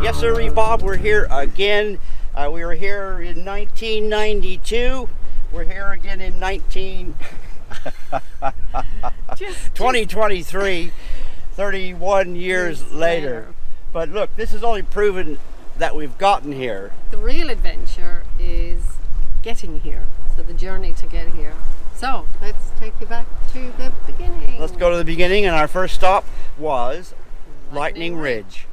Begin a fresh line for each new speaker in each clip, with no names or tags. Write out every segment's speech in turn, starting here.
Yes, sir, Bob. We're here again. We were here in 1992. We're here again in 2023, 31 years later. But look, this has only proven that we've gotten here.
The real adventure is getting here. So the journey to get here. So let's take you back to the beginning.
Let's go to the beginning, and our first stop was Lightning Ridge.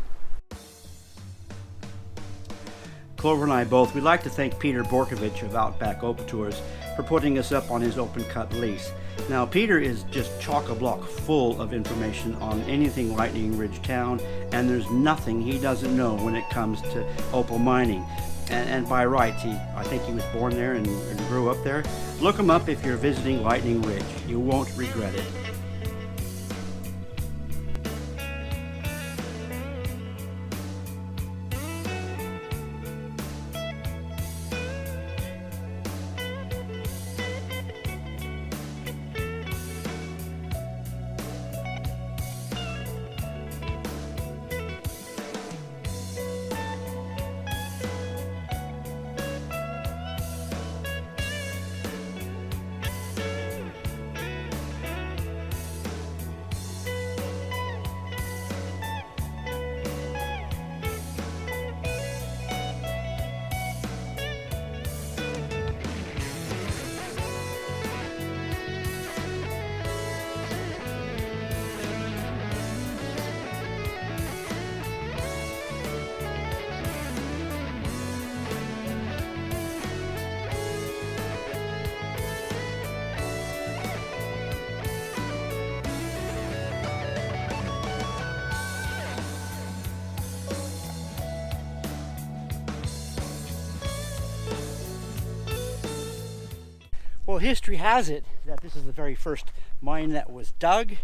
Clover and I both, we'd like to thank Peter Borkovich of Outback Open Tours for putting us up on his open cut lease. Now, Peter is just chock-a-block full of information on anything Lightning Ridge town, and there's nothing he doesn't know when it comes to opal mining. And by rights, I think he was born there and grew up there. Look him up if you're visiting Lightning Ridge. You won't regret it. Well, history has it that this is the very first mine that was dug. Yeah.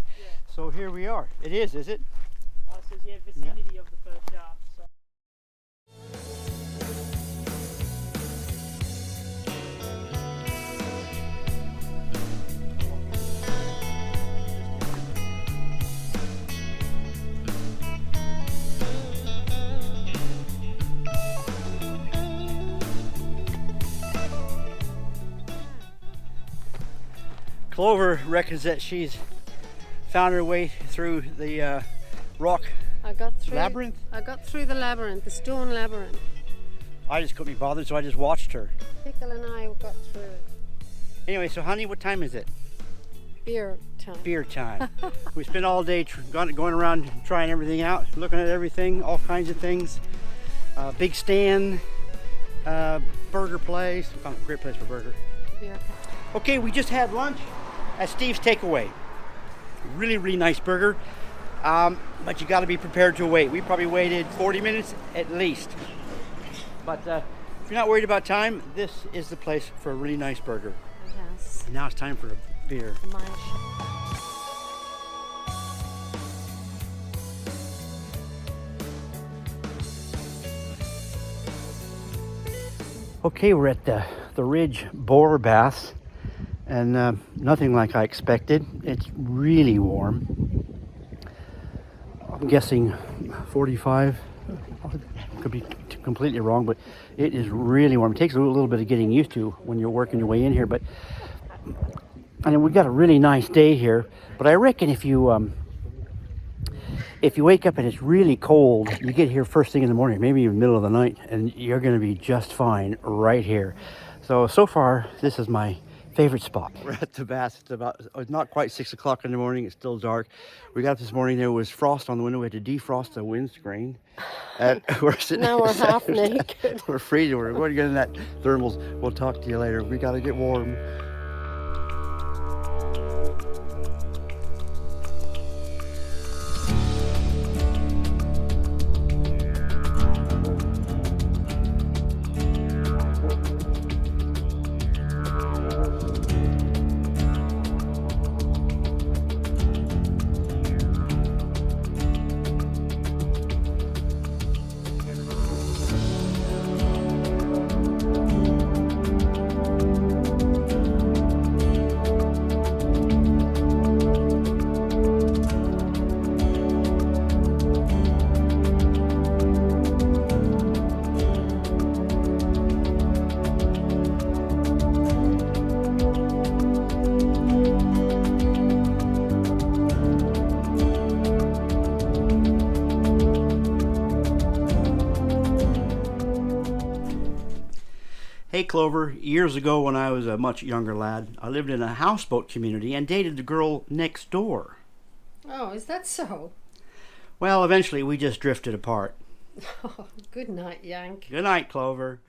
So here we are. It is it?
Oh, it says, yeah, vicinity of the first shaft. So.
Clover reckons that she's found her way through the rock labyrinth.
I got through the labyrinth, the stone labyrinth.
I just couldn't be bothered, so I just watched her.
Pickle and I got through it.
Anyway, so honey, what time is it?
Beer time.
Beer time. We spent all day going around trying everything out, looking at everything, all kinds of things. Big stand, burger place. Found a great place for burger.
Beer time.
Okay, we just had lunch at Steve's Takeaway. Really, really nice burger, but you got to be prepared to wait. We probably waited 40 minutes at least. But if you're not worried about time, this is the place for a really nice burger.
Yes.
Now it's time for a beer.
The mine.
Okay, we're at the Ridge Boar Baths, and nothing like I expected. It's really warm. I'm guessing 45. Could be completely wrong, but it is really warm. It takes a little bit of getting used to when you're working your way in here, but I mean, we've got a really nice day here. But I reckon if you wake up and it's really cold, you get here first thing in the morning, maybe even middle of the night, and you're going to be just fine right here. So far, this is my favorite spot. We're at the bath. It's not quite 6 o'clock in the morning. It's still dark. We got up this morning. There was frost on the window. We had to defrost the windscreen. We're sitting
now we're half naked.
We're freezing. We're going to get in that thermals. We'll talk to you later. We got to get warm. Hey, Clover, years ago when I was a much younger lad, I lived in a houseboat community and dated the girl next door.
Oh, is that so?
Well, eventually we just drifted apart.
Oh, good night, Yank.
Good night, Clover.